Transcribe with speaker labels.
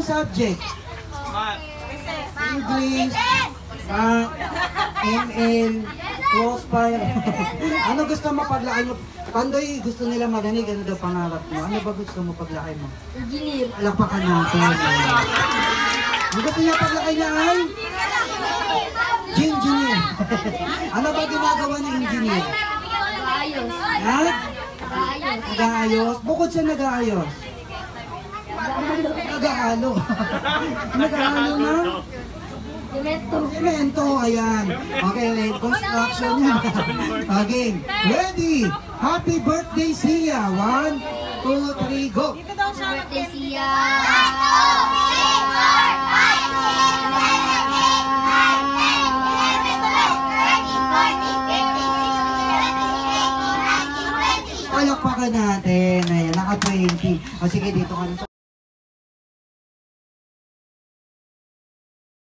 Speaker 1: subject? English, ML, close fire. Ano gusto mo paglaki mo? Pandoy, gusto nila marinig, ano daw pangarap mo? Ano ba gusto mo paglaki mo?
Speaker 2: Engineer.
Speaker 1: Alakpakan natin. Ang gusto niya paglaki niya ay? Engineer. Ano ba ginagawa ng engineer?
Speaker 2: Nag-aayos.
Speaker 1: Ha?
Speaker 2: Nag-aayos.
Speaker 1: Nag-aayos? Bukod sa nag-aayos? Nag-aalo. Nag-aalo na?
Speaker 2: Cemento.
Speaker 1: Cemento, ayan. Okay, late construction yan. Okay, ready? Happy birthday, Sia. 1, 2, 3, go.
Speaker 2: Birthday siya.
Speaker 1: Palakpakan natin. Ayan, naka-20. O sige, dito ka na.